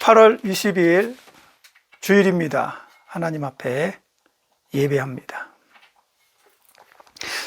8월 22일 주일입니다. 하나님 앞에 예배합니다.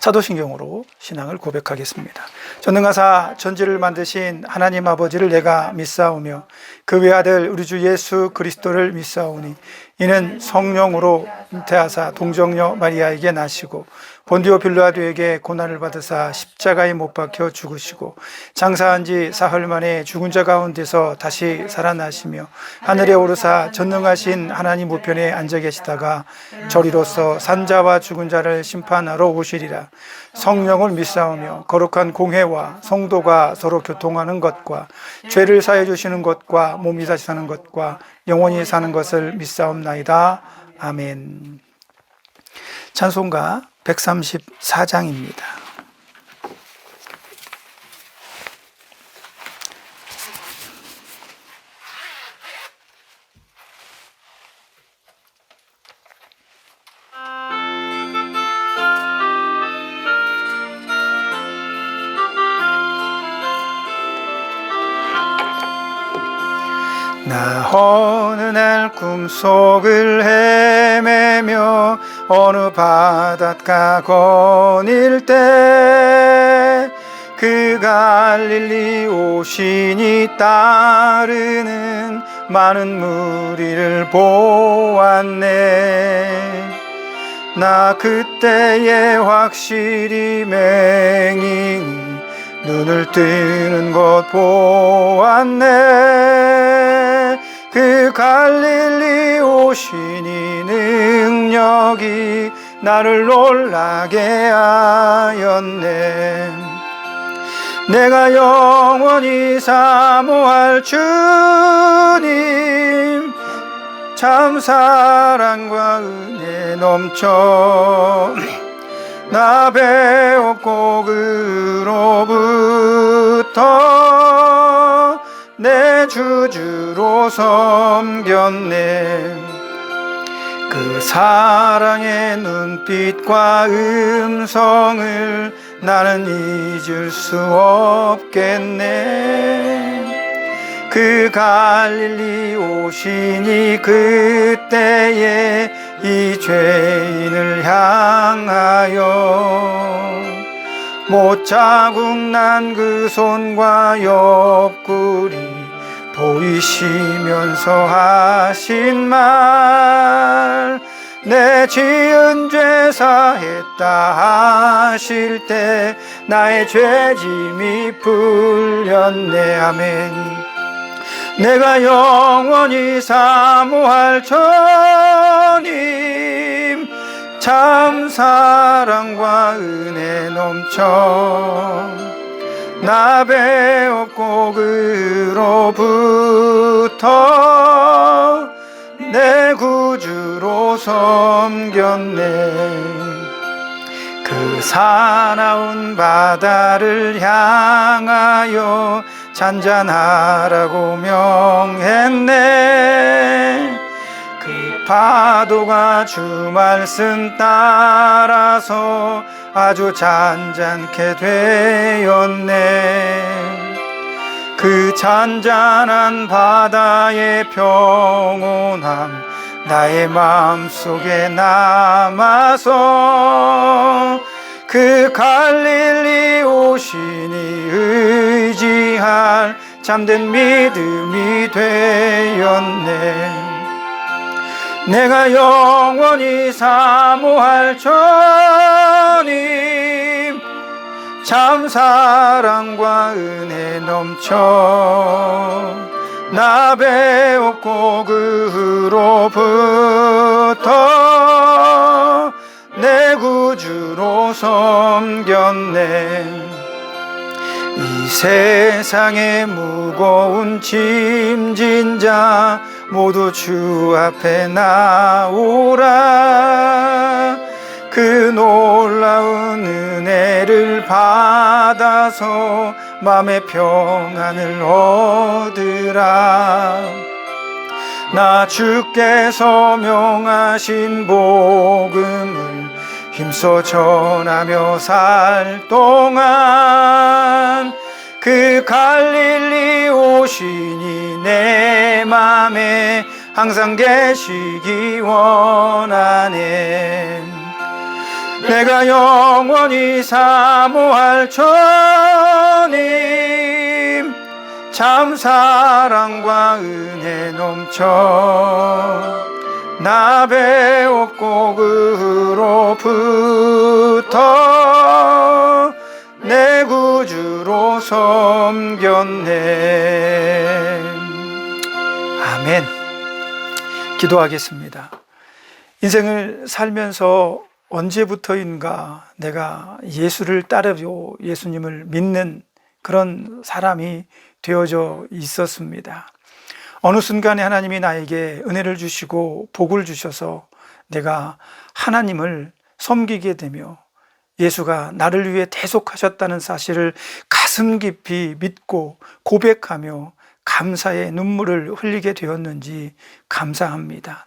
사도신경으로 신앙을 고백하겠습니다. 전능하사 천지를 만드신 하나님 아버지를 내가 믿사오며 그 외아들 우리 주 예수 그리스도를 믿사오니 이는 성령으로 잉태하사 동정녀 마리아에게 나시고 본디오 빌라도에게 고난을 받으사 십자가에 못 박혀 죽으시고 장사한 지 사흘 만에 죽은 자 가운데서 다시 살아나시며 하늘에 오르사 전능하신 하나님 우편에 앉아 계시다가 저리로서 산자와 죽은 자를 심판하러 오시리라. 성령을 믿사오며 거룩한 공회와 성도가 서로 교통하는 것과 죄를 사해 주시는 것과 몸이 다시 사는 것과 영원히 사는 것을 믿사옵나이다. 아멘. 찬송가 134장입니다. 나 어느 날 꿈속을 헤매며 어느 바닷가 거닐 때 그 갈릴리 오신이 따르는 많은 무리를 보았네. 나 그때에 확실히 맹인이 눈을 뜨는 것 보았네. 그 갈릴리 오신이 능력이 나를 놀라게 하였네. 내가 영원히 사모할 주님 참 사랑과 은혜 넘쳐 나 배웠고 그로부터 내 주주로 섬겼네. 그 사랑의 눈빛과 음성을 나는 잊을 수 없겠네. 그 갈릴리 오시니 그때에 이 죄인을 향하여 못자국 난 그 손과 옆구리 보이시면서 하신 말, 내 지은 죄 사했다 하실 때 나의 죄짐이 풀렸네. 아멘. 내가 영원히 사모할 주님 참 사랑과 은혜 넘쳐 나 배웠고 그로부터 내 구주로 섬겼네. 그 사나운 바다를 향하여 잔잔하라고 명했네. 그 파도가 주 말씀 따라서 아주 잔잔케 되었네. 그 잔잔한 바다의 평온함 나의 마음속에 남아서 그 갈릴리 오시니 의지할 참된 믿음이 되었네. 내가 영원히 사모할 주님 참 사랑과 은혜 넘쳐 나 배웠고 그로부터 내 구주로 섬겼네. 이 세상의 무거운 짐진 자 모두 주 앞에 나오라. 그 놀라운 은혜를 받아서 마음의 평안을 얻으라. 나 주께서 명하신 복음을 힘써 전하며 살 동안 그 갈릴리 오시니 내 맘에 항상 계시기 원하네. 내가 영원히 사모할 주님, 참 사랑과 은혜 넘쳐 나 배웠고 그로부터 내 구주로 섬겼네. 아멘. 기도하겠습니다. 인생을 살면서 언제부터인가 내가 예수를 따르고 예수님을 믿는 그런 사람이 되어져 있었습니다. 어느 순간에 하나님이 나에게 은혜를 주시고 복을 주셔서 내가 하나님을 섬기게 되며 예수가 나를 위해 대속하셨다는 사실을 가슴 깊이 믿고 고백하며 감사의 눈물을 흘리게 되었는지 감사합니다.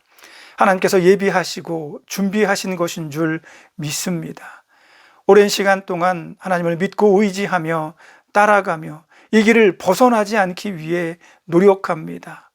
하나님께서 예비하시고 준비하신 것인 줄 믿습니다. 오랜 시간 동안 하나님을 믿고 의지하며 따라가며 이 길을 벗어나지 않기 위해 노력합니다.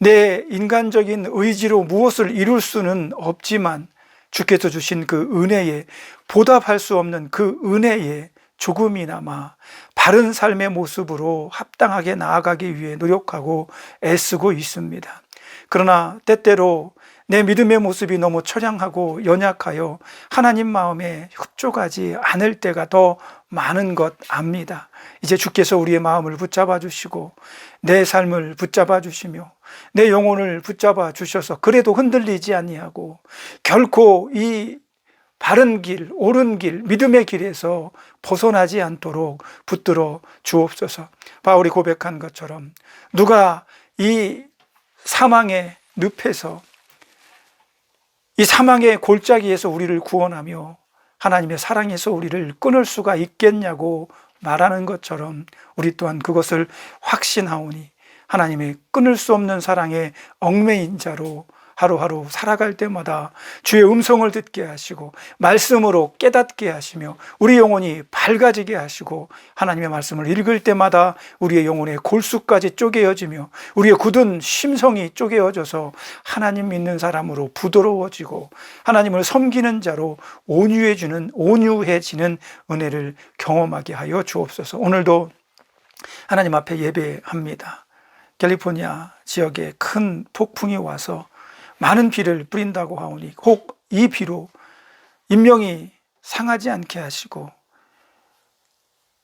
내 인간적인 의지로 무엇을 이룰 수는 없지만 주께서 주신 그 은혜에, 보답할 수 없는 그 은혜에 조금이나마 바른 삶의 모습으로 합당하게 나아가기 위해 노력하고 애쓰고 있습니다. 그러나 때때로 내 믿음의 모습이 너무 처량하고 연약하여 하나님 마음에 흡족하지 않을 때가 더 많은 것 압니다. 이제 주께서 우리의 마음을 붙잡아 주시고 내 삶을 붙잡아 주시며 내 영혼을 붙잡아 주셔서 그래도 흔들리지 아니하고 결코 이 바른 길, 옳은 길, 믿음의 길에서 벗어나지 않도록 붙들어 주옵소서. 바울이 고백한 것처럼 누가 이 사망의 늪에서, 이 사망의 골짜기에서 우리를 구원하며 하나님의 사랑에서 우리를 끊을 수가 있겠냐고 말하는 것처럼 우리 또한 그것을 확신하오니 하나님의 끊을 수 없는 사랑의 얽매인 자로 하루하루 살아갈 때마다 주의 음성을 듣게 하시고 말씀으로 깨닫게 하시며 우리 영혼이 밝아지게 하시고 하나님의 말씀을 읽을 때마다 우리의 영혼의 골수까지 쪼개어지며 우리의 굳은 심성이 쪼개어져서 하나님 믿는 사람으로 부드러워지고 하나님을 섬기는 자로 온유해지는 은혜를 경험하게 하여 주옵소서. 오늘도 하나님 앞에 예배합니다. 캘리포니아 지역에 큰 폭풍이 와서 많은 비를 뿌린다고 하오니 혹 이 비로 인명이 상하지 않게 하시고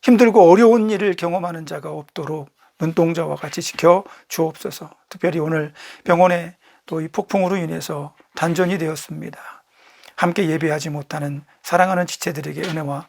힘들고 어려운 일을 경험하는 자가 없도록 눈동자와 같이 지켜 주옵소서. 특별히 오늘 병원에 또 이 폭풍으로 인해서 단전이 되었습니다. 함께 예배하지 못하는 사랑하는 지체들에게 은혜와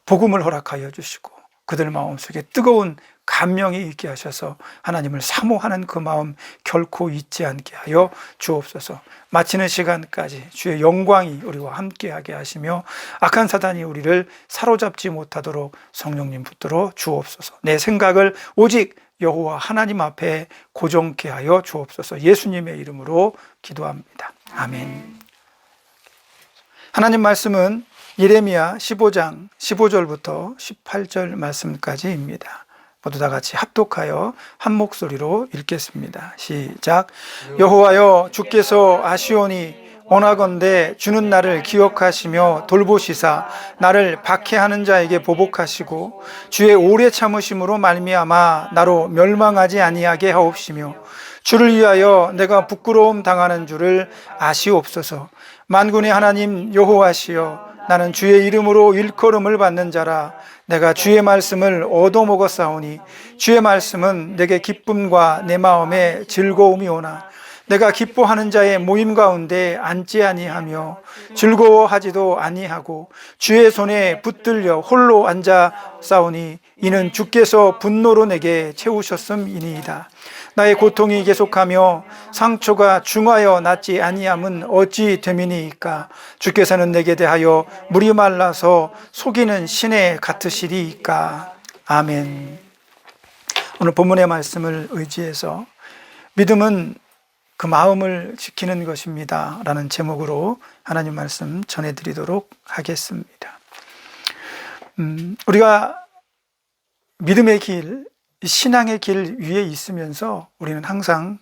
복음을 허락하여 주시고 그들 마음속에 뜨거운 감명이 있게 하셔서 하나님을 사모하는 그 마음 결코 잊지 않게 하여 주옵소서. 마치는 시간까지 주의 영광이 우리와 함께하게 하시며 악한 사단이 우리를 사로잡지 못하도록 성령님 붙들어 주옵소서. 내 생각을 오직 여호와 하나님 앞에 고정케 하여 주옵소서. 예수님의 이름으로 기도합니다. 아멘. 하나님 말씀은 예레미야 15장 15절부터 18절 말씀까지입니다. 모두 다 같이 합독하여 한 목소리로 읽겠습니다. 시작. 여호와여, 주께서 아시오니 원하건대 주는 나를 기억하시며 돌보시사 나를 박해하는 자에게 보복하시고 주의 오래 참으심으로 말미암아 나로 멸망하지 아니하게 하옵시며 주를 위하여 내가 부끄러움 당하는 줄을 아시옵소서. 만군의 하나님 여호와시여, 나는 주의 이름으로 일컬음을 받는 자라. 내가 주의 말씀을 얻어먹었사오니 주의 말씀은 내게 기쁨과 내 마음에 즐거움이 오나 내가 기뻐하는 자의 모임 가운데 앉지 아니하며 즐거워하지도 아니하고 주의 손에 붙들려 홀로 앉아 싸우니 이는 주께서 분노로 내게 채우셨음이니이다. 나의 고통이 계속하며 상처가 중하여 낫지 아니함은 어찌 됨이니이까. 주께서는 내게 대하여 물이 말라서 속이는 시내 같으시리이까. 아멘. 오늘 본문의 말씀을 의지해서 믿음은 그 마음을 지키는 것입니다 라는 제목으로 하나님 말씀 전해드리도록 하겠습니다. 우리가 믿음의 길, 신앙의 길 위에 있으면서 우리는 항상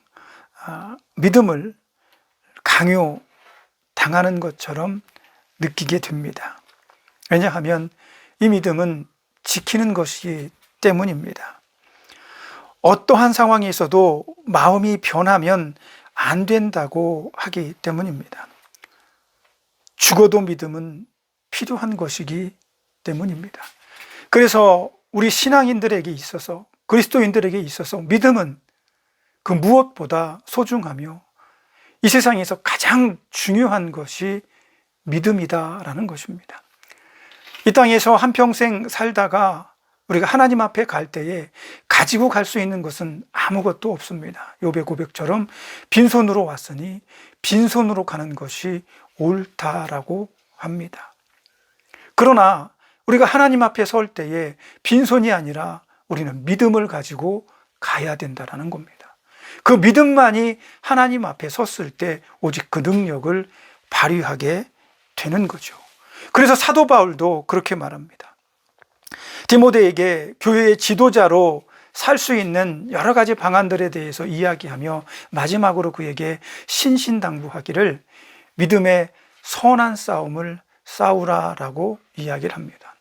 믿음을 강요당하는 것처럼 느끼게 됩니다. 왜냐하면 이 믿음은 지키는 것이기 때문입니다. 어떠한 상황이 있어도 마음이 변하면 안 된다고 하기 때문입니다. 죽어도 믿음은 필요한 것이기 때문입니다. 그래서 우리 신앙인들에게 있어서, 그리스도인들에게 있어서 믿음은 그 무엇보다 소중하며 이 세상에서 가장 중요한 것이 믿음이다라는 것입니다. 이 땅에서 한평생 살다가 우리가 하나님 앞에 갈 때에 가지고 갈 수 있는 것은 아무것도 없습니다. 욥의 고백처럼 빈손으로 왔으니 빈손으로 가는 것이 옳다라고 합니다. 그러나 우리가 하나님 앞에 설 때에 빈손이 아니라 우리는 믿음을 가지고 가야 된다는 겁니다. 그 믿음만이 하나님 앞에 섰을 때 오직 그 능력을 발휘하게 되는 거죠. 그래서 사도 바울도 그렇게 말합니다. 디모데에게 교회의 지도자로 살 수 있는 여러 가지 방안들에 대해서 이야기하며 마지막으로 그에게 신신당부하기를 믿음의 선한 싸움을 싸우라라고 이야기를 합니다.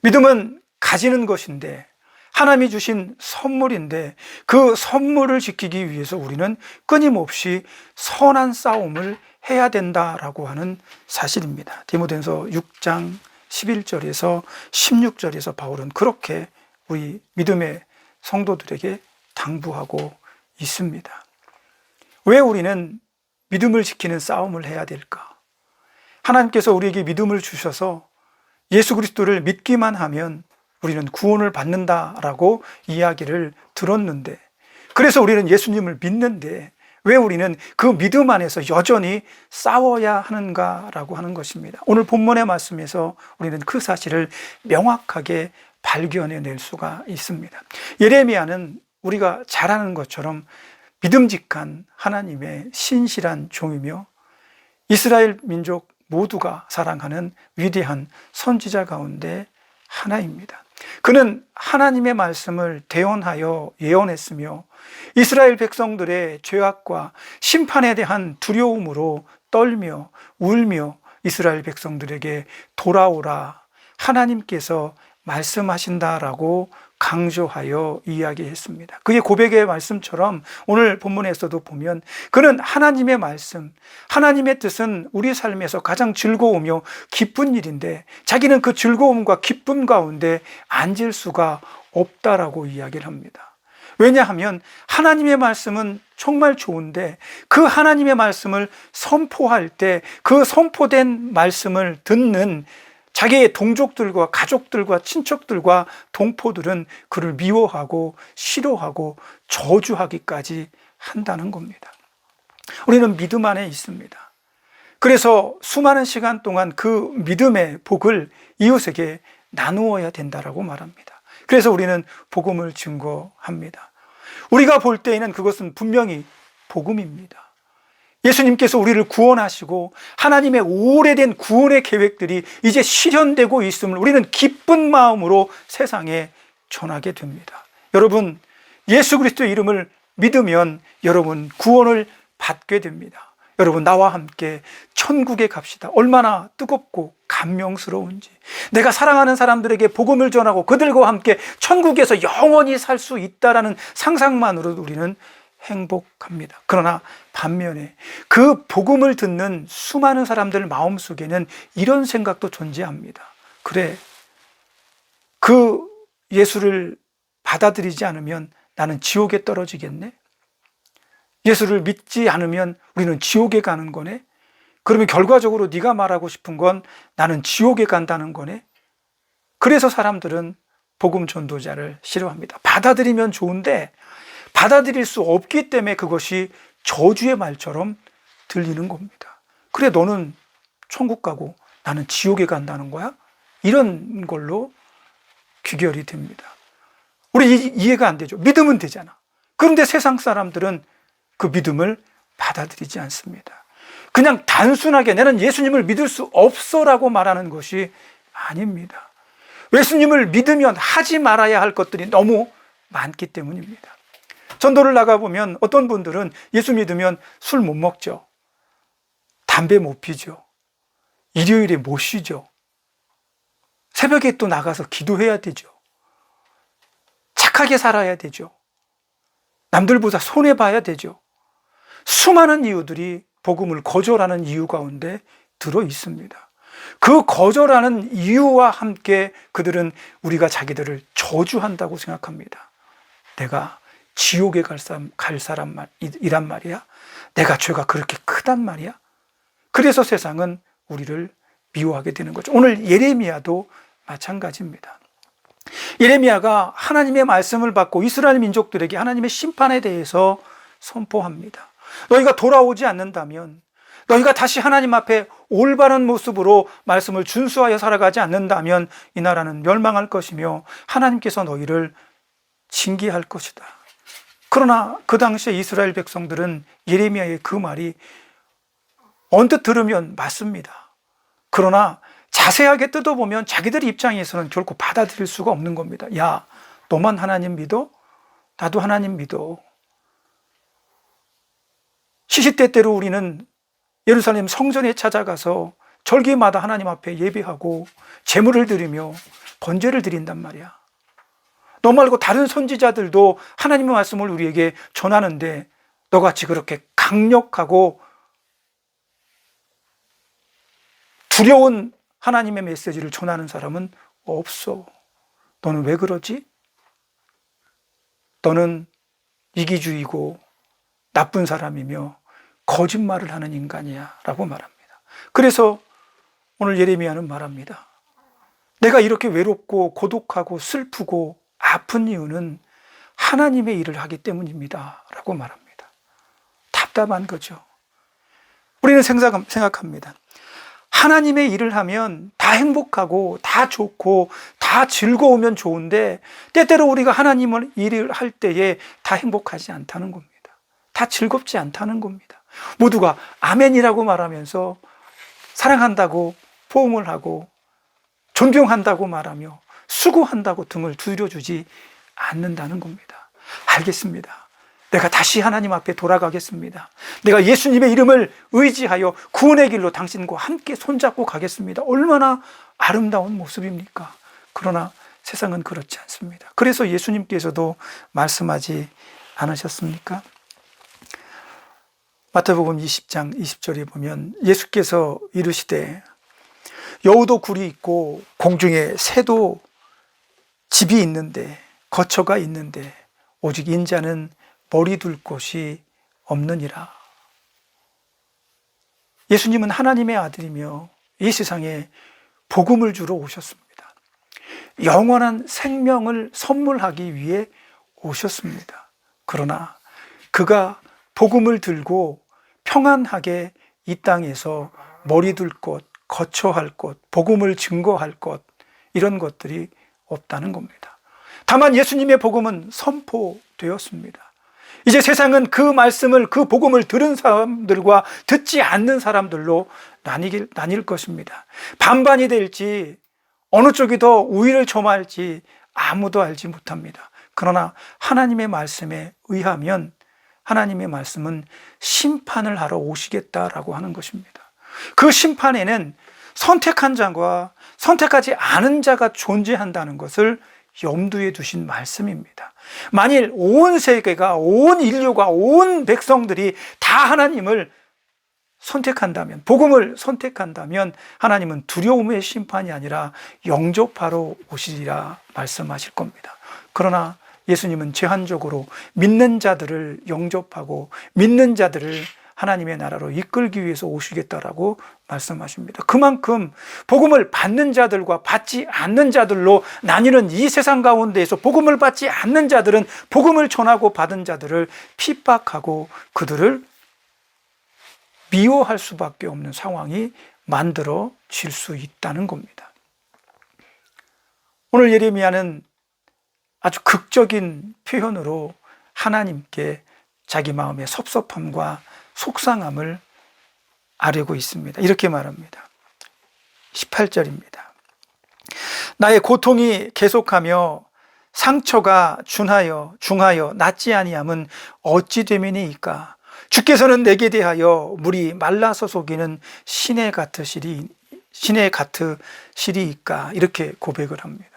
믿음은 가지는 것인데 하나님이 주신 선물인데 그 선물을 지키기 위해서 우리는 끊임없이 선한 싸움을 해야 된다라고 하는 사실입니다. 디모데전서 6장 11절에서 16절에서 바울은 그렇게 우리 믿음의 성도들에게 당부하고 있습니다. 왜 우리는 믿음을 지키는 싸움을 해야 될까? 하나님께서 우리에게 믿음을 주셔서 예수 그리스도를 믿기만 하면 우리는 구원을 받는다라고 이야기를 들었는데, 그래서 우리는 예수님을 믿는데 왜 우리는 그 믿음 안에서 여전히 싸워야 하는가라고 하는 것입니다. 오늘 본문의 말씀에서 우리는 그 사실을 명확하게 발견해낼 수가 있습니다. 예레미야는 우리가 잘 아는 것처럼 믿음직한 하나님의 신실한 종이며 이스라엘 민족 모두가 사랑하는 위대한 선지자 가운데 하나입니다. 그는 하나님의 말씀을 대언하여 예언했으며 이스라엘 백성들의 죄악과 심판에 대한 두려움으로 떨며 울며 이스라엘 백성들에게 돌아오라, 하나님께서 말씀하신다라고 강조하여 이야기했습니다. 그의 고백의 말씀처럼 오늘 본문에서도 보면 그는 하나님의 말씀, 하나님의 뜻은 우리 삶에서 가장 즐거우며 기쁜 일인데 자기는 그 즐거움과 기쁨 가운데 앉을 수가 없다라고 이야기를 합니다. 왜냐하면 하나님의 말씀은 정말 좋은데 그 하나님의 말씀을 선포할 때 그 선포된 말씀을 듣는 자기의 동족들과 가족들과 친척들과 동포들은 그를 미워하고 싫어하고 저주하기까지 한다는 겁니다. 우리는 믿음 안에 있습니다. 그래서 수많은 시간 동안 그 믿음의 복을 이웃에게 나누어야 된다라고 말합니다. 그래서 우리는 복음을 증거합니다. 우리가 볼 때에는 그것은 분명히 복음입니다. 예수님께서 우리를 구원하시고 하나님의 오래된 구원의 계획들이 이제 실현되고 있음을 우리는 기쁜 마음으로 세상에 전하게 됩니다. 여러분, 예수 그리스도의 이름을 믿으면 여러분 구원을 받게 됩니다. 여러분, 나와 함께 천국에 갑시다. 얼마나 뜨겁고 감명스러운지. 내가 사랑하는 사람들에게 복음을 전하고 그들과 함께 천국에서 영원히 살 수 있다라는 상상만으로도 우리는 행복합니다. 그러나 반면에 그 복음을 듣는 수많은 사람들 마음속에는 이런 생각도 존재합니다. 그래, 그 예수를 받아들이지 않으면 나는 지옥에 떨어지겠네? 예수를 믿지 않으면 우리는 지옥에 가는 거네? 그러면 결과적으로 네가 말하고 싶은 건 나는 지옥에 간다는 거네? 그래서 사람들은 복음 전도자를 싫어합니다. 받아들이면 좋은데 받아들일 수 없기 때문에 그것이 저주의 말처럼 들리는 겁니다. 그래, 너는 천국 가고 나는 지옥에 간다는 거야? 이런 걸로 귀결이 됩니다. 우리 이해가 안 되죠. 믿으면 되잖아. 그런데 세상 사람들은 그 믿음을 받아들이지 않습니다. 그냥 단순하게 나는 예수님을 믿을 수 없어라고 말하는 것이 아닙니다. 예수님을 믿으면 하지 말아야 할 것들이 너무 많기 때문입니다. 전도를 나가보면 어떤 분들은 예수 믿으면 술 못 먹죠. 담배 못 피죠. 일요일에 못 쉬죠. 새벽에 또 나가서 기도해야 되죠. 착하게 살아야 되죠. 남들보다 손해봐야 되죠. 수많은 이유들이 복음을 거절하는 이유 가운데 들어 있습니다. 그 거절하는 이유와 함께 그들은 우리가 자기들을 저주한다고 생각합니다. 내가 지옥에 갈 사람이란 말이야? 내가 죄가 그렇게 크단 말이야? 그래서 세상은 우리를 미워하게 되는 거죠. 오늘 예레미야도 마찬가지입니다. 예레미야가 하나님의 말씀을 받고 이스라엘 민족들에게 하나님의 심판에 대해서 선포합니다. 너희가 돌아오지 않는다면, 너희가 다시 하나님 앞에 올바른 모습으로 말씀을 준수하여 살아가지 않는다면 이 나라는 멸망할 것이며 하나님께서 너희를 징계할 것이다. 그러나 그 당시에 이스라엘 백성들은 예레미야의 그 말이 언뜻 들으면 맞습니다. 그러나 자세하게 뜯어보면 자기들 입장에서는 결코 받아들일 수가 없는 겁니다. 야, 너만 하나님 믿어? 나도 하나님 믿어. 시시때때로 우리는 예루살렘 성전에 찾아가서 절기마다 하나님 앞에 예배하고 제물을 드리며 번제를 드린단 말이야. 너 말고 다른 선지자들도 하나님의 말씀을 우리에게 전하는데 너같이 그렇게 강력하고 두려운 하나님의 메시지를 전하는 사람은 없어. 너는 왜 그러지? 너는 이기주의고 나쁜 사람이며 거짓말을 하는 인간이야 라고 말합니다. 그래서 오늘 예레미야는 말합니다. 내가 이렇게 외롭고 고독하고 슬프고 아픈 이유는 하나님의 일을 하기 때문입니다 라고 말합니다. 답답한 거죠. 우리는 생각합니다. 하나님의 일을 하면 다 행복하고 다 좋고 다 즐거우면 좋은데 때때로 우리가 하나님의 일을 할 때에 다 행복하지 않다는 겁니다. 다 즐겁지 않다는 겁니다. 모두가 아멘이라고 말하면서 사랑한다고 포옹을 하고 존경한다고 말하며 수고한다고 등을 두드려주지 않는다는 겁니다. 알겠습니다. 내가 다시 하나님 앞에 돌아가겠습니다. 내가 예수님의 이름을 의지하여 구원의 길로 당신과 함께 손잡고 가겠습니다. 얼마나 아름다운 모습입니까? 그러나 세상은 그렇지 않습니다. 그래서 예수님께서도 말씀하지 않으셨습니까? 마태복음 20장 20절에 보면 예수께서 이르시되 여우도 굴이 있고 공중에 새도 집이 있는데 거처가 있는데 오직 인자는 머리 둘 곳이 없느니라. 예수님은 하나님의 아들이며 이 세상에 복음을 주러 오셨습니다. 영원한 생명을 선물하기 위해 오셨습니다. 그러나 그가 복음을 들고 평안하게 이 땅에서 머리 둘 곳, 거처할 곳, 복음을 증거할 곳, 이런 것들이 없다는 겁니다. 다만 예수님의 복음은 선포되었습니다. 이제 세상은 그 말씀을, 그 복음을 들은 사람들과 듣지 않는 사람들로 나뉠 것입니다. 반반이 될지 어느 쪽이 더 우위를 점할지 아무도 알지 못합니다. 그러나 하나님의 말씀에 의하면 하나님의 말씀은 심판을 하러 오시겠다라고 하는 것입니다. 그 심판에는 선택한 자와 선택하지 않은 자가 존재한다는 것을 염두에 두신 말씀입니다. 만일 온 세계가, 온 인류가, 온 백성들이 다 하나님을 선택한다면, 복음을 선택한다면 하나님은 두려움의 심판이 아니라 영접하러 오시리라 말씀하실 겁니다. 그러나 예수님은 제한적으로 믿는 자들을 영접하고 믿는 자들을 하나님의 나라로 이끌기 위해서 오시겠다라고 말씀하십니다. 그만큼 복음을 받는 자들과 받지 않는 자들로 나뉘는 이 세상 가운데에서 복음을 받지 않는 자들은 복음을 전하고 받은 자들을 핍박하고 그들을 미워할 수밖에 없는 상황이 만들어질 수 있다는 겁니다. 오늘 예레미야는 아주 극적인 표현으로 하나님께 자기 마음의 섭섭함과 속상함을 아뢰고 있습니다. 이렇게 말합니다. 18절입니다. 나의 고통이 계속하며 상처가 중하여 낫지 아니함은 어찌 되매니이까. 주께서는 내게 대하여 물이 말라서 속이는 시내 같으시리이까. 이렇게 고백을 합니다.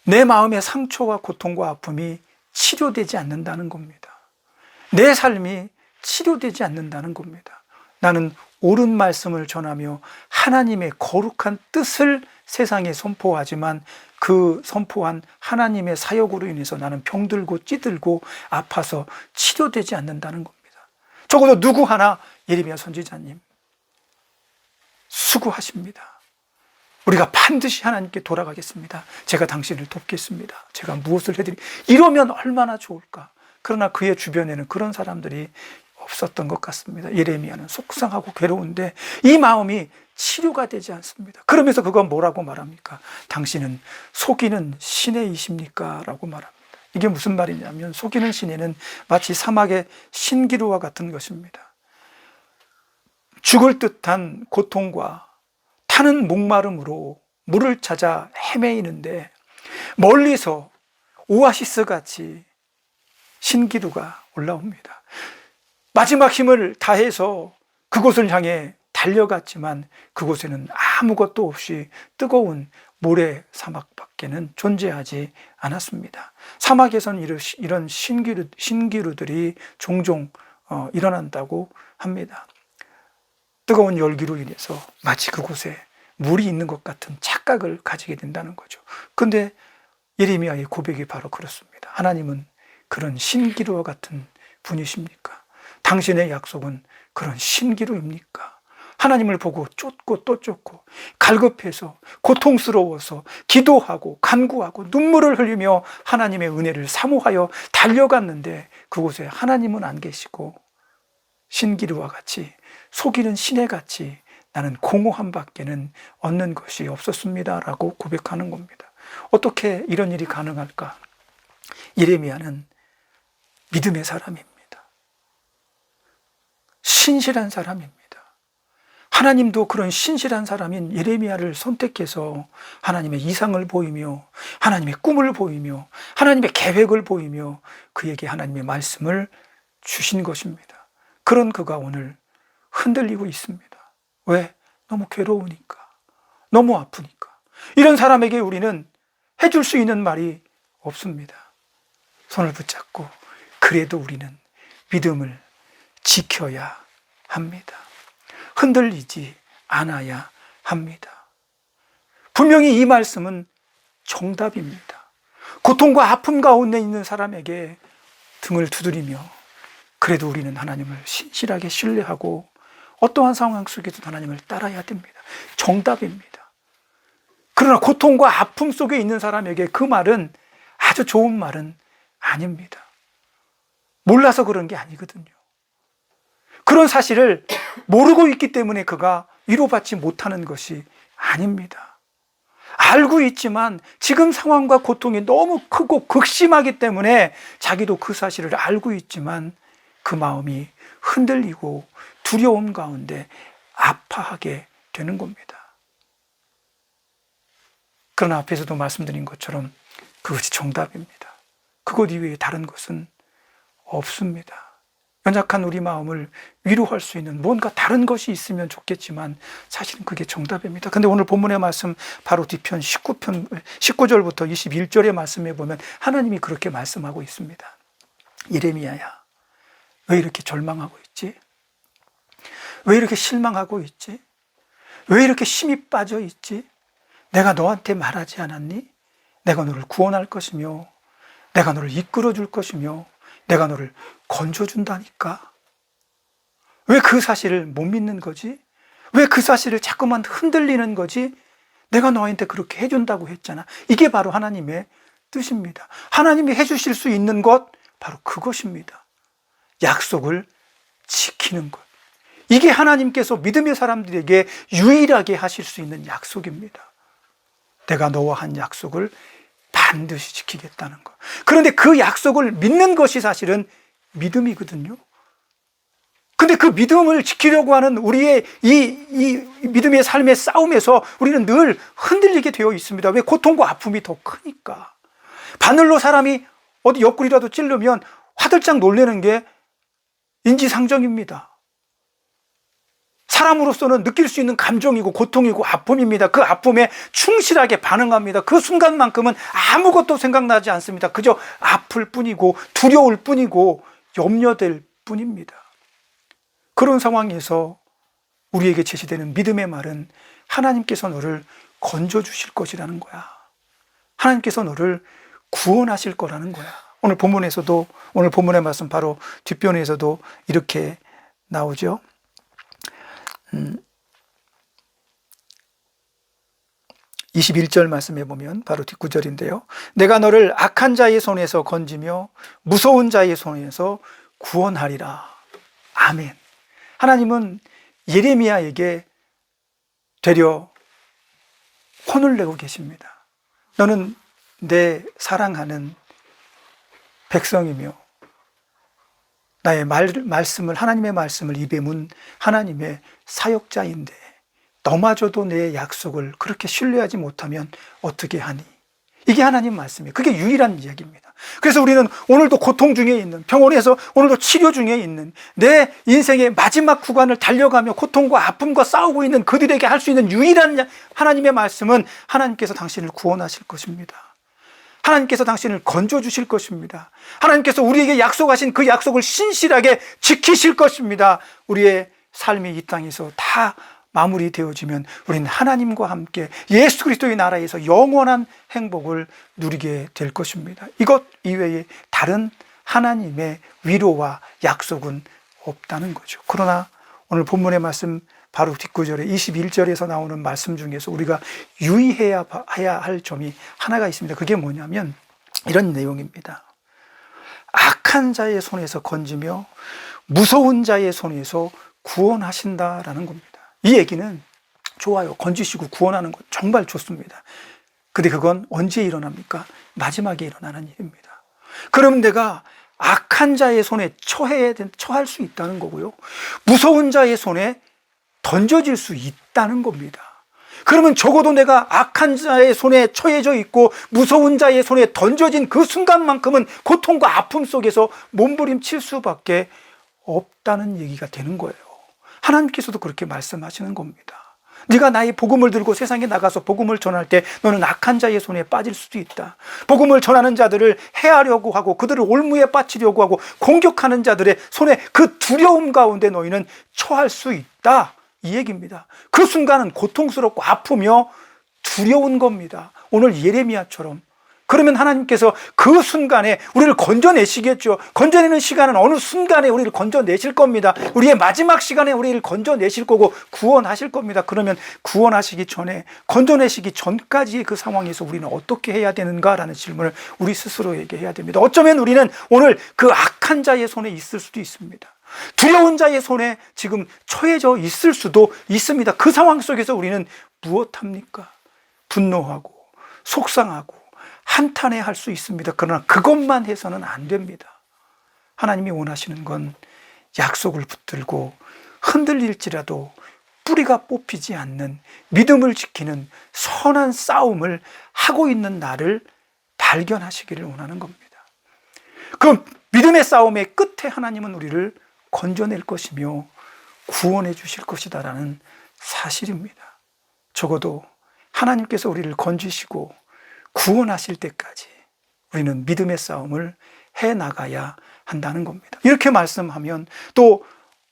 내 마음의 상처와 고통과 아픔이 치료되지 않는다는 겁니다. 내 삶이 치료되지 않는다는 겁니다. 나는 옳은 말씀을 전하며 하나님의 거룩한 뜻을 세상에 선포하지만 그 선포한 하나님의 사역으로 인해서 나는 병들고 찌들고 아파서 치료되지 않는다는 겁니다. 적어도 누구 하나 예레미야 선지자님 수고하십니다. 우리가 반드시 하나님께 돌아가겠습니다. 제가 당신을 돕겠습니다. 제가 무엇을 이러면 얼마나 좋을까. 그러나 그의 주변에는 그런 사람들이 없었던 것 같습니다. 예레미야는 속상하고 괴로운데 이 마음이 치료가 되지 않습니다. 그러면서 그건 뭐라고 말합니까? 당신은 속이는 시내이십니까? 라고 말합니다. 이게 무슨 말이냐면 속이는 시내는 마치 사막의 신기루와 같은 것입니다. 죽을 듯한 고통과 타는 목마름으로 물을 찾아 헤매이는데 멀리서 오아시스 같이 신기루가 올라옵니다. 마지막 힘을 다해서 그곳을 향해 달려갔지만 그곳에는 아무것도 없이 뜨거운 모래 사막밖에는 존재하지 않았습니다. 사막에서는 이런 신기루들이 종종 일어난다고 합니다. 뜨거운 열기로 인해서 마치 그곳에 물이 있는 것 같은 착각을 가지게 된다는 거죠. 그런데 예레미야의 고백이 바로 그렇습니다. 하나님은 그런 신기루와 같은 분이십니까? 당신의 약속은 그런 신기루입니까? 하나님을 보고 쫓고 또 쫓고 갈급해서 고통스러워서 기도하고 간구하고 눈물을 흘리며 하나님의 은혜를 사모하여 달려갔는데 그곳에 하나님은 안 계시고 신기루와 같이 속이는 시내같이 나는 공허함밖에는 얻는 것이 없었습니다 라고 고백하는 겁니다. 어떻게 이런 일이 가능할까? 예레미야는 믿음의 사람입니다. 신실한 사람입니다. 하나님도 그런 신실한 사람인 예레미야를 선택해서 하나님의 이상을 보이며 하나님의 꿈을 보이며 하나님의 계획을 보이며 그에게 하나님의 말씀을 주신 것입니다. 그런 그가 오늘 흔들리고 있습니다. 왜? 너무 괴로우니까, 너무 아프니까. 이런 사람에게 우리는 해줄 수 있는 말이 없습니다. 손을 붙잡고 그래도 우리는 믿음을 지켜야 합니다. 흔들리지 않아야 합니다. 분명히 이 말씀은 정답입니다. 고통과 아픔 가운데 있는 사람에게 등을 두드리며 그래도 우리는 하나님을 신실하게 신뢰하고 어떠한 상황 속에도 하나님을 따라야 됩니다. 정답입니다. 그러나 고통과 아픔 속에 있는 사람에게 그 말은 아주 좋은 말은 아닙니다. 몰라서 그런 게 아니거든요. 그런 사실을 모르고 있기 때문에 그가 위로받지 못하는 것이 아닙니다. 알고 있지만 지금 상황과 고통이 너무 크고 극심하기 때문에 자기도 그 사실을 알고 있지만 그 마음이 흔들리고 두려움 가운데 아파하게 되는 겁니다. 그러나 앞에서도 말씀드린 것처럼 그것이 정답입니다. 그것 이외에 다른 것은 없습니다. 연약한 우리 마음을 위로할 수 있는 뭔가 다른 것이 있으면 좋겠지만 사실은 그게 정답입니다. 근데 오늘 본문의 말씀 바로 뒤편 19절부터 21절의 말씀에 보면 하나님이 그렇게 말씀하고 있습니다. 예레미야야, 왜 이렇게 절망하고 있지? 왜 이렇게 실망하고 있지? 왜 이렇게 힘이 빠져 있지? 내가 너한테 말하지 않았니? 내가 너를 구원할 것이며 내가 너를 이끌어 줄 것이며 내가 너를 건져준다니까. 왜 그 사실을 못 믿는 거지? 왜 그 사실을 자꾸만 흔들리는 거지? 내가 너한테 그렇게 해준다고 했잖아. 이게 바로 하나님의 뜻입니다. 하나님이 해주실 수 있는 것 바로 그것입니다. 약속을 지키는 것. 이게 하나님께서 믿음의 사람들에게 유일하게 하실 수 있는 약속입니다. 내가 너와 한 약속을 반드시 지키겠다는 것. 그런데 그 약속을 믿는 것이 사실은 믿음이거든요. 근데 그 믿음을 지키려고 하는 우리의 이 믿음의 삶의 싸움에서 우리는 늘 흔들리게 되어 있습니다. 왜? 고통과 아픔이 더 크니까. 바늘로 사람이 어디 옆구리라도 찌르면 화들짝 놀라는 게 인지상정입니다. 사람으로서는 느낄 수 있는 감정이고 고통이고 아픔입니다. 그 아픔에 충실하게 반응합니다. 그 순간만큼은 아무것도 생각나지 않습니다. 그저 아플 뿐이고 두려울 뿐이고 염려될 뿐입니다. 그런 상황에서 우리에게 제시되는 믿음의 말은 하나님께서 너를 건져주실 것이라는 거야. 하나님께서 너를 구원하실 거라는 거야. 오늘 본문에서도, 오늘 본문의 말씀 바로 뒷변에서도 이렇게 나오죠. 21절 말씀해 보면 바로 뒷구절인데요. 내가 너를 악한 자의 손에서 건지며 무서운 자의 손에서 구원하리라. 아멘. 하나님은 예레미야에게 되려 혼을 내고 계십니다. 너는 내 사랑하는 백성이며 나의 말씀을, 하나님의 말씀을 입에 문 하나님의 사역자인데 너마저도 내 약속을 그렇게 신뢰하지 못하면 어떻게 하니? 이게 하나님 말씀이에요. 그게 유일한 이야기입니다. 그래서 우리는 오늘도 고통 중에 있는, 병원에서 오늘도 치료 중에 있는, 내 인생의 마지막 구간을 달려가며 고통과 아픔과 싸우고 있는 그들에게 할 수 있는 유일한 하나님의 말씀은 하나님께서 당신을 구원하실 것입니다. 하나님께서 당신을 건져주실 것입니다. 하나님께서 우리에게 약속하신 그 약속을 신실하게 지키실 것입니다. 우리의 삶이 이 땅에서 다 마무리되어지면 우리는 하나님과 함께 예수 그리스도의 나라에서 영원한 행복을 누리게 될 것입니다. 이것 이외에 다른 하나님의 위로와 약속은 없다는 거죠. 그러나 오늘 본문의 말씀 바로 뒷구절에 21절에서 나오는 말씀 중에서 우리가 유의해야 할 점이 하나가 있습니다. 그게 뭐냐면 이런 내용입니다. 악한 자의 손에서 건지며 무서운 자의 손에서 구원하신다라는 겁니다. 이 얘기는 좋아요. 건지시고 구원하는 것 정말 좋습니다. 근데 그건 언제 일어납니까? 마지막에 일어나는 일입니다. 그럼 내가 악한 자의 손에 처할 수 있다는 거고요. 무서운 자의 손에 던져질 수 있다는 겁니다. 그러면 적어도 내가 악한 자의 손에 처해져 있고 무서운 자의 손에 던져진 그 순간만큼은 고통과 아픔 속에서 몸부림칠 수밖에 없다는 얘기가 되는 거예요. 하나님께서도 그렇게 말씀하시는 겁니다. 네가 나의 복음을 들고 세상에 나가서 복음을 전할 때 너는 악한 자의 손에 빠질 수도 있다. 복음을 전하는 자들을 해하려고 하고 그들을 올무에 빠치려고 하고 공격하는 자들의 손에 그 두려움 가운데 너희는 처할 수 있다. 이 얘기입니다. 그 순간은 고통스럽고 아프며 두려운 겁니다. 오늘 예레미야처럼. 그러면 하나님께서 그 순간에 우리를 건져내시겠죠. 건져내는 시간은 어느 순간에 우리를 건져내실 겁니다. 우리의 마지막 시간에 우리를 건져내실 거고 구원하실 겁니다. 그러면 구원하시기 전에, 건져내시기 전까지의 그 상황에서 우리는 어떻게 해야 되는가라는 질문을 우리 스스로에게 해야 됩니다. 어쩌면 우리는 오늘 그 악한 자의 손에 있을 수도 있습니다. 두려운 자의 손에 지금 처해져 있을 수도 있습니다. 그 상황 속에서 우리는 무엇합니까? 분노하고 속상하고 한탄해할 수 있습니다. 그러나 그것만 해서는 안 됩니다. 하나님이 원하시는 건 약속을 붙들고 흔들릴지라도 뿌리가 뽑히지 않는 믿음을 지키는 선한 싸움을 하고 있는 나를 발견하시기를 원하는 겁니다. 그 믿음의 싸움의 끝에 하나님은 우리를 건져낼 것이며 구원해 주실 것이다라는 사실입니다. 적어도 하나님께서 우리를 건지시고 구원하실 때까지 우리는 믿음의 싸움을 해나가야 한다는 겁니다. 이렇게 말씀하면 또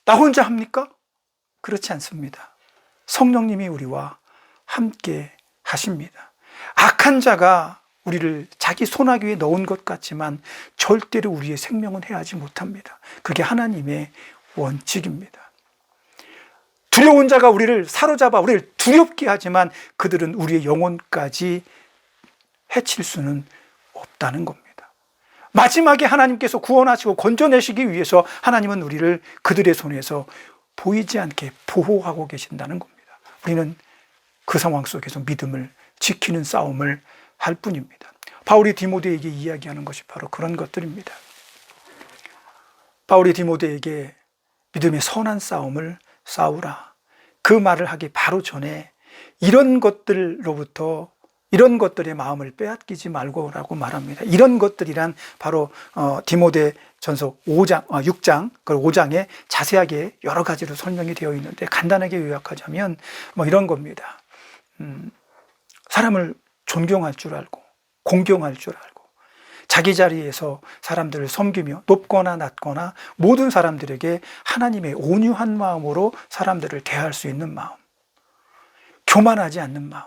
나 혼자 합니까? 그렇지 않습니다. 성령님이 우리와 함께 하십니다. 악한 자가 우리를 자기 손아귀에 넣은 것 같지만 절대로 우리의 생명은 해하지 못합니다. 그게 하나님의 원칙입니다. 두려운 자가 우리를 사로잡아 우리를 두렵게 하지만 그들은 우리의 영혼까지 해칠 수는 없다는 겁니다. 마지막에 하나님께서 구원하시고 건져내시기 위해서 하나님은 우리를 그들의 손에서 보이지 않게 보호하고 계신다는 겁니다. 우리는 그 상황 속에서 믿음을 지키는 싸움을 할 뿐입니다. 바울이 디모데에게 이야기하는 것이 바로 그런 것들입니다. 바울이 디모데에게 믿음의 선한 싸움을 싸우라. 그 말을 하기 바로 전에 이런 것들로부터, 이런 것들의 마음을 빼앗기지 말고라고 말합니다. 이런 것들이란 바로 디모데전서 6장, 그 5장에 자세하게 여러 가지로 설명이 되어 있는데, 간단하게 요약하자면 이런 겁니다. 사람을 존경할 줄 알고, 공경할 줄 알고, 자기 자리에서 사람들을 섬기며, 높거나 낮거나 모든 사람들에게 하나님의 온유한 마음으로 사람들을 대할 수 있는 마음, 교만하지 않는 마음,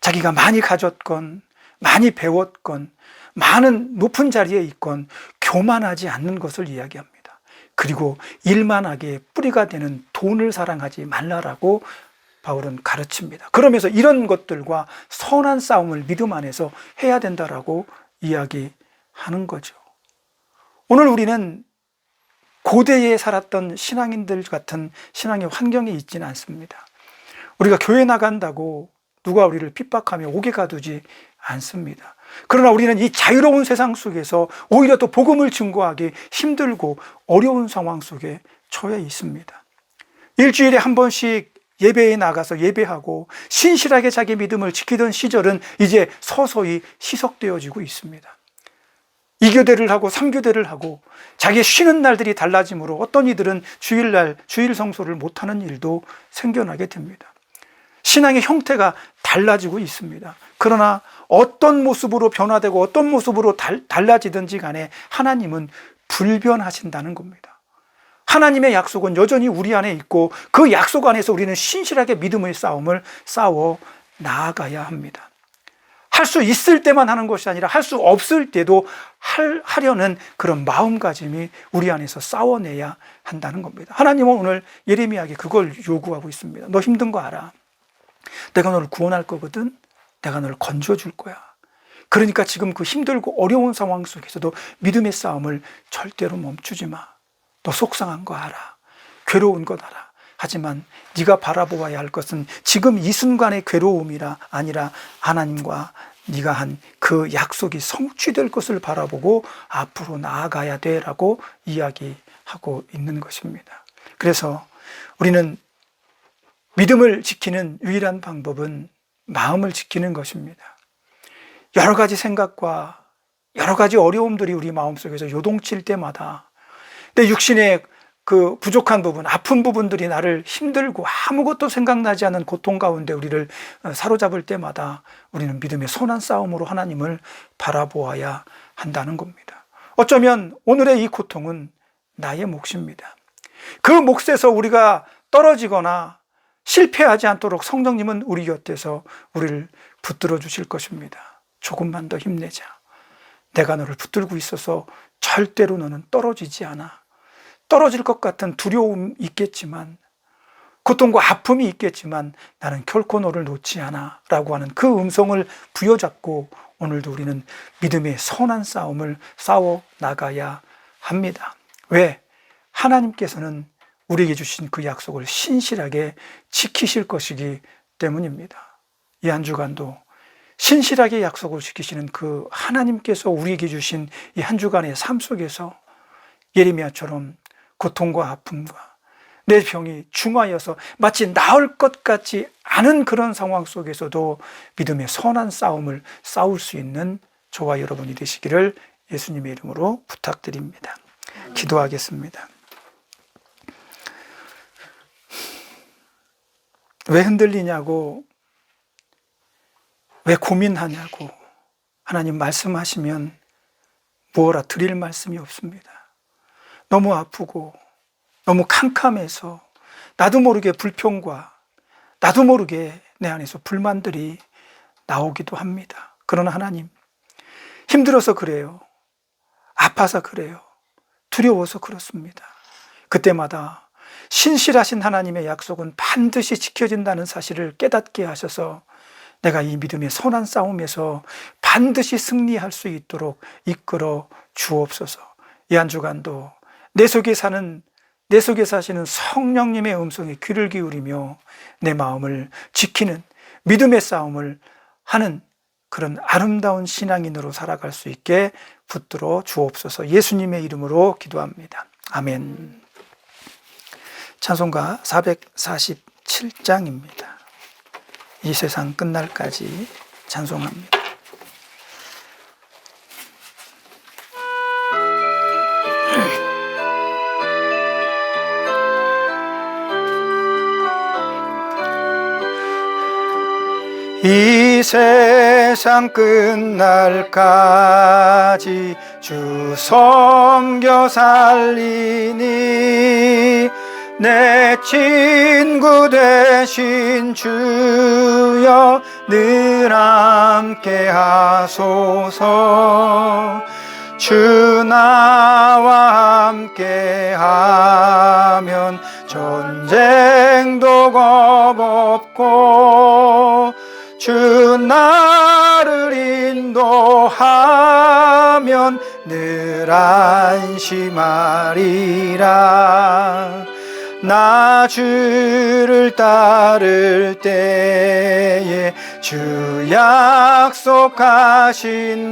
자기가 많이 가졌건 많이 배웠건 많은 높은 자리에 있건 교만하지 않는 것을 이야기합니다. 그리고 일만하게 뿌리가 되는 돈을 사랑하지 말라라고 바울은 가르칩니다. 그러면서 이런 것들과 선한 싸움을 믿음 안에서 해야 된다라고 이야기하는 거죠. 오늘 우리는 고대에 살았던 신앙인들 같은 신앙의 환경에 있지는 않습니다. 우리가 교회 나간다고 누가 우리를 핍박하며 오게 가두지 않습니다. 그러나 우리는 이 자유로운 세상 속에서 오히려 또 복음을 증거하기 힘들고 어려운 상황 속에 처해 있습니다. 일주일에 한 번씩 예배에 나가서 예배하고 신실하게 자기 믿음을 지키던 시절은 이제 서서히 희석되어지고 있습니다. 2교대를 하고 3교대를 하고 자기의 쉬는 날들이 달라지므로 어떤 이들은 주일날 주일 성소를 못하는 일도 생겨나게 됩니다. 신앙의 형태가 달라지고 있습니다. 그러나 어떤 모습으로 변화되고 어떤 모습으로 달라지든지 간에 하나님은 불변하신다는 겁니다. 하나님의 약속은 여전히 우리 안에 있고 그 약속 안에서 우리는 신실하게 믿음의 싸움을 싸워 나아가야 합니다. 할 수 있을 때만 하는 것이 아니라 할 수 없을 때도 하려는 그런 마음가짐이 우리 안에서 싸워내야 한다는 겁니다. 하나님은 오늘 예레미야에게 그걸 요구하고 있습니다. 너 힘든 거 알아. 내가 너를 구원할 거거든. 내가 너를 건져줄 거야. 그러니까 지금 그 힘들고 어려운 상황 속에서도 믿음의 싸움을 절대로 멈추지 마. 너 속상한 거 알아. 괴로운 것 알아. 하지만 네가 바라보아야 할 것은 지금 이 순간의 괴로움이라 아니라 하나님과 네가 한 그 약속이 성취될 것을 바라보고 앞으로 나아가야 돼라고 이야기하고 있는 것입니다. 그래서 우리는 믿음을 지키는 유일한 방법은 마음을 지키는 것입니다. 여러 가지 생각과 여러 가지 어려움들이 우리 마음속에서 요동칠 때마다 내 육신의 그 부족한 부분, 아픈 부분들이 나를 힘들고 아무것도 생각나지 않는 고통 가운데 우리를 사로잡을 때마다 우리는 믿음의 선한 싸움으로 하나님을 바라보아야 한다는 겁니다. 어쩌면 오늘의 이 고통은 나의 몫입니다. 그 몫에서 우리가 떨어지거나 실패하지 않도록 성령님은 우리 곁에서 우리를 붙들어 주실 것입니다. 조금만 더 힘내자. 내가 너를 붙들고 있어서 절대로 너는 떨어지지 않아. 떨어질 것 같은 두려움이 있겠지만, 고통과 아픔이 있겠지만 나는 결코 너를 놓지 않아 라고 하는 그 음성을 부여잡고 오늘도 우리는 믿음의 선한 싸움을 싸워 나가야 합니다. 왜? 하나님께서는 우리에게 주신 그 약속을 신실하게 지키실 것이기 때문입니다. 이 한 주간도 신실하게 약속을 지키시는 그 하나님께서 우리에게 주신 이 한 주간의 삶 속에서 예레미야처럼 고통과 아픔과 내 병이 중하여서 마치 나을 것 같지 않은 그런 상황 속에서도 믿음의 선한 싸움을 싸울 수 있는 저와 여러분이 되시기를 예수님의 이름으로 부탁드립니다. 기도하겠습니다. 왜 흔들리냐고, 왜 고민하냐고 하나님 말씀하시면 뭐라 드릴 말씀이 없습니다. 너무 아프고 너무 캄캄해서 나도 모르게 불평과 나도 모르게 내 안에서 불만들이 나오기도 합니다. 그러나 하나님, 힘들어서 그래요. 아파서 그래요. 두려워서 그렇습니다. 그때마다 신실하신 하나님의 약속은 반드시 지켜진다는 사실을 깨닫게 하셔서 내가 이 믿음의 선한 싸움에서 반드시 승리할 수 있도록 이끌어 주옵소서. 이 한 주간도 내 속에 사시는 성령님의 음성에 귀를 기울이며 내 마음을 지키는 믿음의 싸움을 하는 그런 아름다운 신앙인으로 살아갈 수 있게 붙들어 주옵소서. 예수님의 이름으로 기도합니다. 아멘. 찬송가 447장입니다. 이 세상 끝날까지 찬송합니다. 이 세상 끝날까지 주 섬겨 살리니 내 친구 되신 주여 늘 함께 하소서. 주 나와 함께 하면 전쟁도 겁없고 주 나를 인도하면 늘 안심하리라. 나 주를 따를 때에 주 약속하신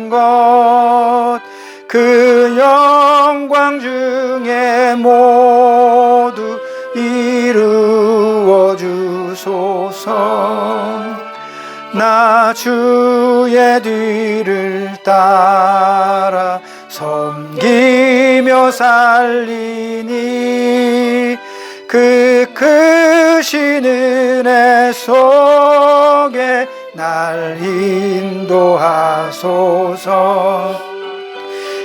것 그 영광 중에 모두 이루어 주소서. 나 주의 뒤를 따라 섬기며 살리니 그 크신 은혜 속에 날 인도하소서.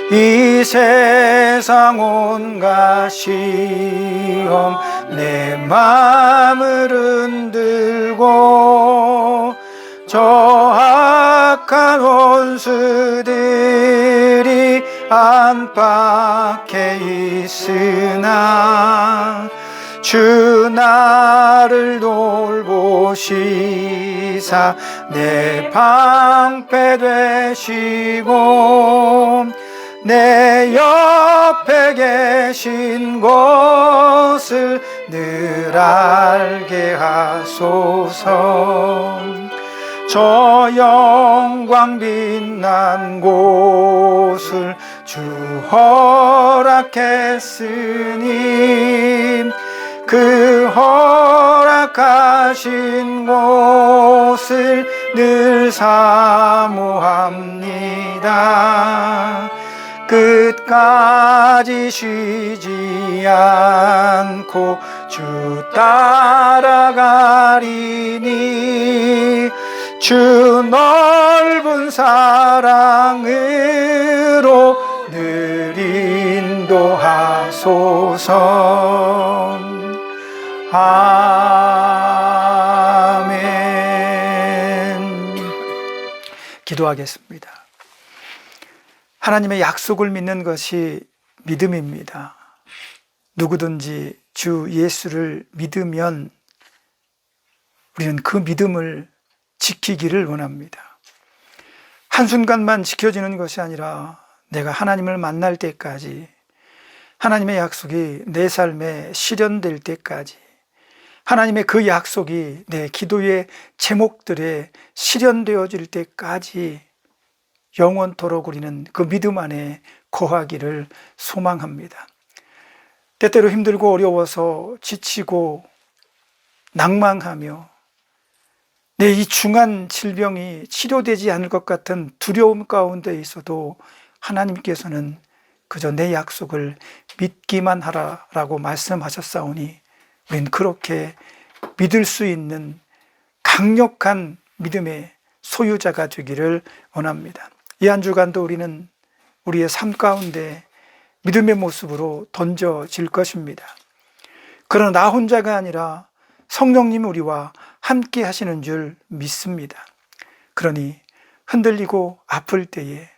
이 세상 온갖 시험 내 맘을 흔들고 저 악한 원수들이 안팎에 있으나 주 나를 돌보시사 내 방패 되시고 내 옆에 계신 것을 늘 알게 하소서. 저 영광 빛난 곳을 주 허락했으니 그 허락하신 곳을 늘 사모합니다. 끝까지 쉬지 않고 주 따라가리니 주 넓은 사랑으로 늘 인도하소서. 아멘. 기도하겠습니다. 하나님의 약속을 믿는 것이 믿음입니다. 누구든지 주 예수를 믿으면 우리는 그 믿음을 지키기를 원합니다. 한순간만 지켜지는 것이 아니라 내가 하나님을 만날 때까지, 하나님의 약속이 내 삶에 실현될 때까지, 하나님의 그 약속이 내 기도의 제목들에 실현되어질 때까지 영원토록 우리는 그 믿음 안에 거하기를 소망합니다. 때때로 힘들고 어려워서 지치고 낭망하며 내 이 중한 질병이 치료되지 않을 것 같은 두려움 가운데 있어도 하나님께서는 그저 내 약속을 믿기만 하라라고 말씀하셨사오니 우리는 그렇게 믿을 수 있는 강력한 믿음의 소유자가 되기를 원합니다. 이 한 주간도 우리는 우리의 삶 가운데 믿음의 모습으로 던져질 것입니다. 그러나 나 혼자가 아니라 성령님이 우리와 함께 하시는 줄 믿습니다. 그러니 흔들리고 아플 때에,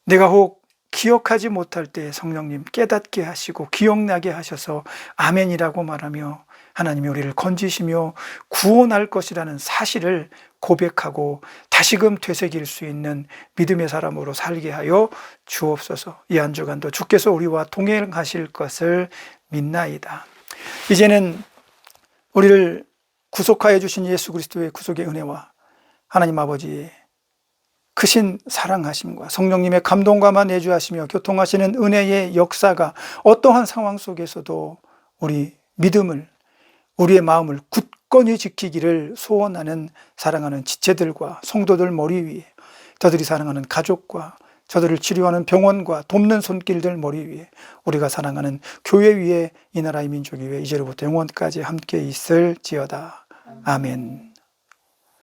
내가 혹 기억하지 못할 때 성령님 깨닫게 하시고 기억나게 하셔서 아멘이라고 말하며 하나님이 우리를 건지시며 구원할 것이라는 사실을 고백하고 다시금 되새길 수 있는 믿음의 사람으로 살게 하여 주옵소서. 이 한 주간도 주께서 우리와 동행하실 것을 믿나이다. 이제는 우리를 구속하여 주신 예수 그리스도의 구속의 은혜와 하나님 아버지의 크신 사랑하심과 성령님의 감동과만 내주하시며 교통하시는 은혜의 역사가 어떠한 상황 속에서도 우리 믿음을, 우리의 마음을 굳건히 지키기를 소원하는 사랑하는 지체들과 성도들 머리 위에, 저들이 사랑하는 가족과 저들을 치료하는 병원과 돕는 손길들 머리 위에, 우리가 사랑하는 교회 위에, 이 나라의 민족이 위에 이제로부터 영원까지 함께 있을지어다. 아멘.